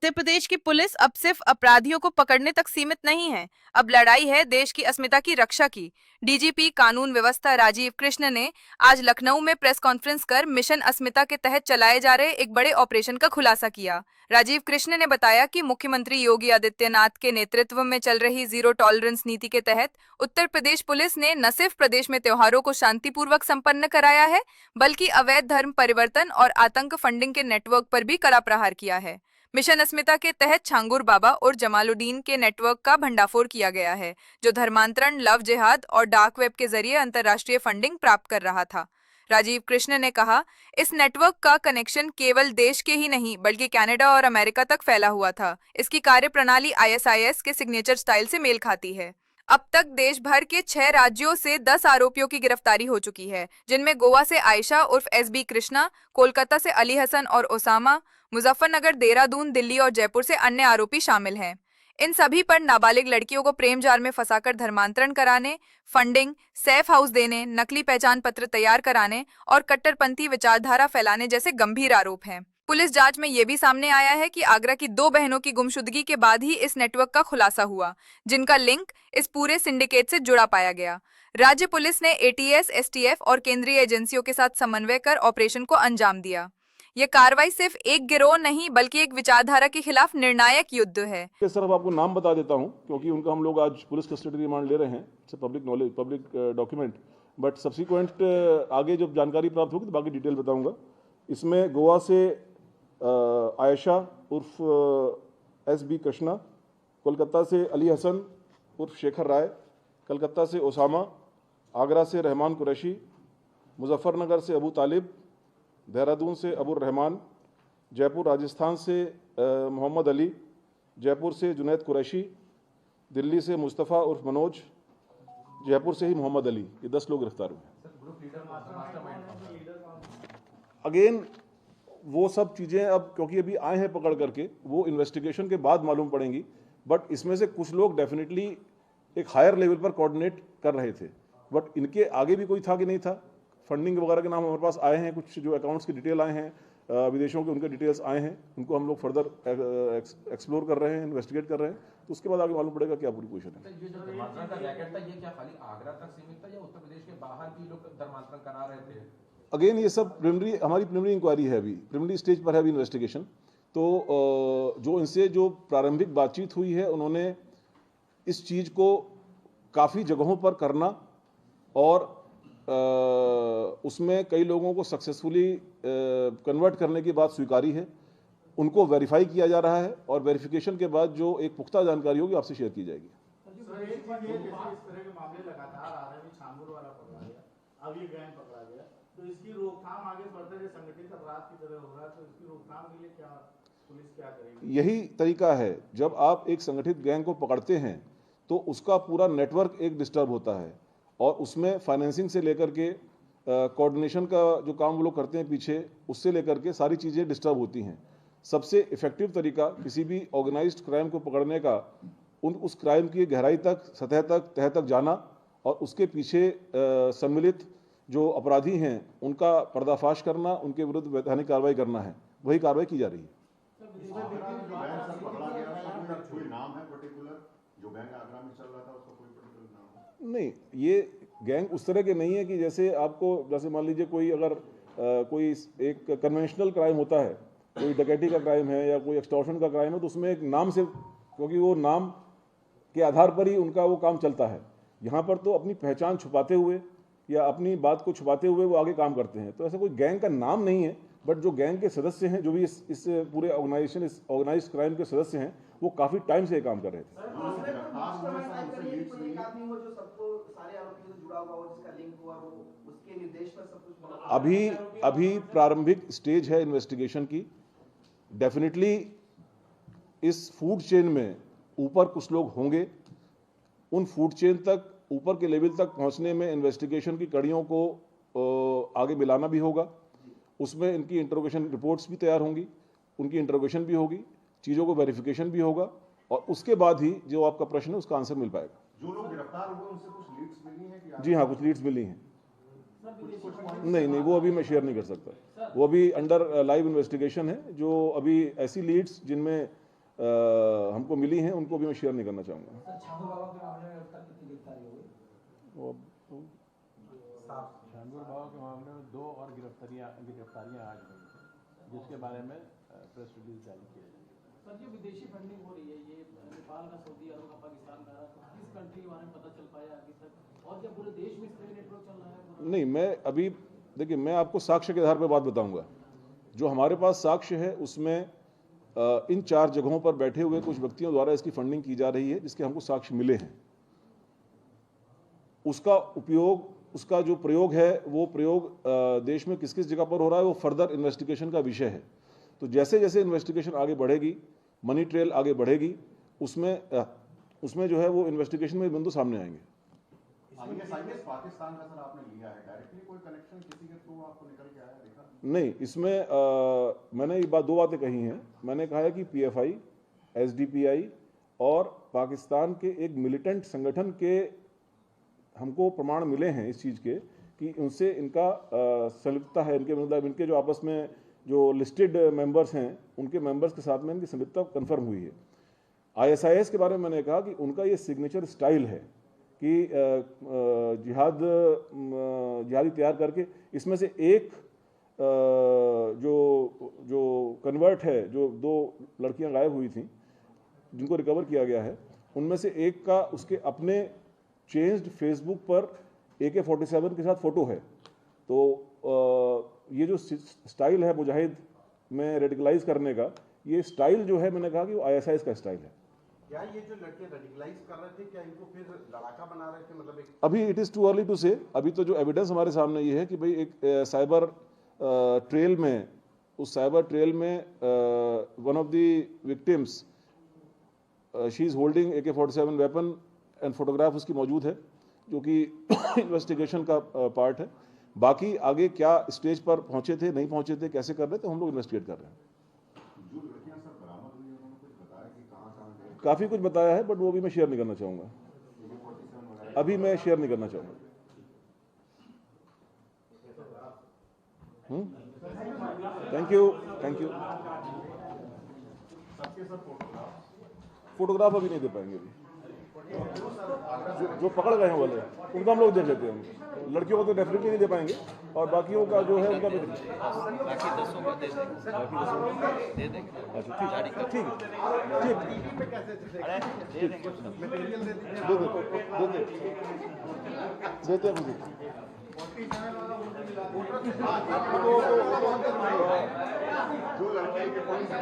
उत्तर प्रदेश की पुलिस अब सिर्फ अपराधियों को पकड़ने तक सीमित नहीं है। अब लड़ाई है देश की अस्मिता की रक्षा की। डीजीपी कानून व्यवस्था राजीव कृष्ण ने आज लखनऊ में प्रेस कॉन्फ्रेंस कर मिशन अस्मिता के तहत चलाए जा रहे एक बड़े ऑपरेशन का खुलासा किया। राजीव कृष्ण ने बताया कि मुख्यमंत्री योगी आदित्यनाथ के नेतृत्व में चल रही जीरो टॉलरेंस नीति के तहत उत्तर प्रदेश पुलिस ने न सिर्फ प्रदेश में त्योहारों को शांतिपूर्वक संपन्न कराया है, बल्कि अवैध धर्म परिवर्तन और आतंक फंडिंग के नेटवर्क पर भी कड़ा प्रहार किया है। मिशन अस्मिता के तहत छांगुर बाबा और जमालुद्दीन के नेटवर्क का भंडाफोड़ किया गया है, जो धर्मांतरण, लव जिहाद और डार्क वेब के जरिए अंतर्राष्ट्रीय फंडिंग प्राप्त कर रहा था। राजीव कृष्ण ने कहा, इस नेटवर्क का कनेक्शन केवल देश के ही नहीं बल्कि कनाडा और अमेरिका तक फैला हुआ था। इसकी कार्यप्रणाली आईएसआईएस के सिग्नेचर स्टाइल से मेल खाती है। अब तक देश भर के 6 राज्यों से 10 आरोपियों की गिरफ्तारी हो चुकी है, जिनमें गोवा से आयशा उर्फ एसबी कृष्णा, कोलकाता से अली हसन और ओसामा, मुजफ्फरनगर, देहरादून, दिल्ली और जयपुर से अन्य आरोपी शामिल हैं। इन सभी पर नाबालिग लड़कियों को प्रेम जाल में फंसाकर धर्मांतरण कराने, फंडिंग, सेफ हाउस देने, नकली पहचान पत्र तैयार कराने और कट्टरपंथी विचारधारा फैलाने जैसे गंभीर आरोप हैं। पुलिस जांच में यह भी सामने आया है कि आगरा की 2 बहनों की गुमशुदगी के बाद ही इस नेटवर्क का खुलासा हुआ, जिनका लिंक इस पूरे सिंडिकेट से जुड़ा पाया गया। राज्य पुलिस ने एटीएस, एसटीएफ और केंद्रीय एजेंसियों के साथ समन्वय कर ऑपरेशन को अंजाम दिया। ये कार्रवाई सिर्फ एक गिरोह नहीं बल्कि एक विचारधारा के खिलाफ निर्णायक युद्ध है। सर, अब आपको नाम बता देता हूं क्योंकि उनका हम लोग आज पुलिस कस्टडी रिमांड ले रहे हैं। It's public knowledge, public document, but subsequent आगे जब जानकारी प्राप्त होगी तो बाकी डिटेल बताऊंगा। इसमें गोवा से आयशा उर्फ एसबी कृष्णा, कोलकाता से अली हसन उर्फ शेखर राय, कलकत्ता से ओसामा, आगरा से रहमान कुरैशी, मुजफ्फरनगर से अबू तालिब, देहरादून से अबुर रहमान, जयपुर राजस्थान से मोहम्मद अली, जयपुर से जुनैद कुरैशी, दिल्ली से मुस्तफ़ा उर्फ मनोज, जयपुर से ही मोहम्मद अली। ये 10 लोग गिरफ्तार हुए। अगेन वो सब चीज़ें अब क्योंकि अभी आए हैं पकड़ करके, वो इन्वेस्टिगेशन के बाद मालूम पड़ेंगी, बट इसमें से कुछ लोग डेफिनेटली एक हायर लेवल पर कोऑर्डिनेट कर रहे थे, बट इनके आगे भी कोई था कि नहीं था। फंडिंग वगैरह के नाम हमारे पास आए हैं, कुछ जो अकाउंट्स की डिटेल आए हैं, विदेशों के उनके डिटेल्स आए हैं, उनको हम लोग फर्दर एक्सप्लोर कर रहे हैं, इन्वेस्टिगेट कर रहे हैं, तो उसके बाद आगे मालूम पड़ेगा क्या पूरी पोजीशन है। ये जो धर्मांतरण का रैकेट था, ये क्या खाली आगरा तक सीमित था या उत्तर प्रदेश के बाहर भी लोग धर्मांतरण करा रहे थे? अगेन ये सब हमारी प्रिलिमिनरी इंक्वायरी है, अभी प्रिलिमिनरी स्टेज पर है अभी इन्वेस्टिगेशन। तो जो इनसे जो प्रारंभिक बातचीत हुई है, उन्होंने इस चीज़ को काफ़ी जगहों पर करना और उसमें कई लोगों को सक्सेसफुली कन्वर्ट करने की बात स्वीकारी है। उनको वेरीफाई किया जा रहा है और वेरिफिकेशन के बाद जो एक पुख्ता जानकारी होगी आपसे शेयर की जाएगी। अब ये गैंग पकड़ा गया, तो इसकी रोकथाम आगे बढ़ते संगठित अपराध की तरह हो रहा है, तो इसकी रोकथाम के लिए क्या पुलिस क्या करेगी? यही तरीका है, जब आप एक संगठित गैंग को पकड़ते हैं तो उसका पूरा नेटवर्क एक डिस्टर्ब होता है और उसमें फाइनेंसिंग से लेकर के कोऑर्डिनेशन का जो काम वो लोग करते हैं पीछे, उससे लेकर के सारी चीज़ें डिस्टर्ब होती हैं। सबसे इफ़ेक्टिव तरीका किसी भी ऑर्गेनाइज्ड क्राइम को पकड़ने का उस क्राइम की गहराई तक, सतह तक, तह तक जाना और उसके पीछे सम्मिलित जो अपराधी हैं उनका पर्दाफाश करना, उनके विरुद्ध वैधानिक कार्रवाई करना है। वही कार्रवाई की जा रही है। नहीं, ये गैंग उस तरह के नहीं है कि जैसे मान लीजिए कोई अगर कोई एक कन्वेंशनल क्राइम होता है, कोई डकैती का क्राइम है या कोई एक्सटॉर्शन का क्राइम है, तो उसमें एक नाम से, क्योंकि वो नाम के आधार पर ही उनका वो काम चलता है। यहाँ पर तो अपनी पहचान छुपाते हुए या अपनी बात को छुपाते हुए वो आगे काम करते हैं। तो ऐसा कोई गैंग का नाम नहीं है, बट जो गैंग के सदस्य हैं, जो भी इस पूरे ऑर्गेनाइजेशन, इस ऑर्गेनाइज्ड क्राइम के सदस्य हैं, वो काफ़ी टाइम से ये काम कर रहे थे। अभी प्रारंभिक स्टेज है इन्वेस्टिगेशन की। डेफिनेटली इस फूड चेन में ऊपर कुछ लोग होंगे। उन फूड चेन तक, ऊपर के लेवल तक पहुंचने में इन्वेस्टिगेशन की कड़ियों को आगे मिलाना भी होगा। उसमें इनकी इंटरोगेशन रिपोर्ट्स भी तैयार होंगी, उनकी इंटरोगेशन भी होगी, चीज़ों को वेरिफिकेशन भी होगा और उसके बाद ही जो आपका प्रश्न है उसका आंसर मिल पाएगा। जो लोग गिरफ्तार हुए उनसे कुछ लीड्स मिली हैं कि? जी हाँ, कुछ लीड्स मिली हैं। नहीं, वो अभी मैं शेयर नहीं कर सकता। वो अभी अंडर लाइव इन्वेस्टिगेशन है। जो अभी ऐसी लीड्स जिनमें हमको मिली हैं उनको भी मैं शेयर नहीं करना चाहूँगा। सर छांगू बाबा के मामले में अब तक कितनी गिरफ्तारी हो गई? छांगू बाबा के मामले में 2 और गिरफ्तारियां आज हुई हैं, जिसके बारे में प्रेस रिलीज जारी किया जाएगा। सर जो विदेशी फंडिंग हो रही है, ये नेपाल का, सऊदी अरब का, पाकिस्तान का, किस कंट्री के बारे में पता चल पाया अभी तक, और क्या पूरे देश में इस तरह नेटवर्क चल रहा है? नहीं, मैं अभी देखिए, मैं आपको साक्ष्य के आधार पर बात बताऊंगा। जो हमारे पास साक्ष्य है उसमें इन 4 जगहों पर बैठे हुए कुछ व्यक्तियों द्वारा इसकी फंडिंग की जा रही है, जिसके हमको साक्ष्य मिले हैं। उसका उपयोग, उसका जो प्रयोग है वो प्रयोग देश में किस किस जगह पर हो रहा है वो फर्दर इन्वेस्टिगेशन का विषय है। तो जैसे जैसे इन्वेस्टिगेशन आगे बढ़ेगी, मनी ट्रेल आगे बढ़ेगी, उसमें जो है वो इन्वेस्टिगेशन में बिंदु सामने आएंगे। पाकिस्तान का सर आपने लिया है, डायरेक्टली कोई कनेक्शन किसी के थ्रू आपको निकल के आया देखा? नहीं, इसमें मैंने ये 2 बातें कही हैं। मैंने कहा है कि पीएफआई, एसडीपीआई और पाकिस्तान के एक मिलिटेंट संगठन के हमको प्रमाण मिले हैं इस चीज़ के कि उनसे इनका संलिप्तता है, इनके मतलब इनके जो आपस में जो लिस्टेड मेंबर्स हैं उनके मेंबर्स के साथ में इनकी संलिप्तता कन्फर्म हुई है। आईएसआईएस के बारे में मैंने कहा कि उनका ये सिग्नेचर स्टाइल है कि जिहादी तैयार करके इसमें से एक जो कन्वर्ट है, जो 2 लड़कियां गायब हुई थी जिनको रिकवर किया गया है, उनमें से एक का उसके अपने चेंज्ड फेसबुक पर AK-47 के साथ फोटो है। तो ये जो स्टाइल है मुजाहिद में रेडिकलाइज करने का, ये स्टाइल जो है मैंने कहा कि वो ISIS का स्टाइल है। क्या ये जो लड़के रेडिकलाइज कर रहे थे, क्या इनको फिर लड़ाका बना रहे थे? मतलब एक अभी it is too early to say. अभी तो जो एविडेंस हमारे सामने ये है कि भाई एक साइबर ट्रेल में, उस साइबर ट्रेल में one of the victims she is holding AK-47 weapon and photograph उसकी मौजूद है, जो कि इन्वेस्टिगेशन का पार्ट है। बाकी आगे क्या स्टेज पर पहुंचे थे, नहीं पहुंचे थे, कैसे कर रहे थे, हम लोग इन्वेस्टिगेट कर रहे हैं। जो लड़कियां सर बरामद हुई उन्होंने कुछ बताया कि कहां गए? काफ़ी कुछ बताया है, बट वो भी मैं शेयर नहीं करना चाहूँगा, अभी मैं शेयर नहीं करना चाहूँगा। Thank you. फोटोग्राफ अभी नहीं दे पाएंगे। अभी जो पकड़ गए हैं वाले उनका हम लोग देख लेते हैं। लड़कियों को तो डेफिनेटली नहीं दे पाएंगे, और बाकियों का जो है उनका भी बाकी 10 को दे देंगे। अच्छा, ठीक। देते हैं मुझे। जो लड़के के समाचार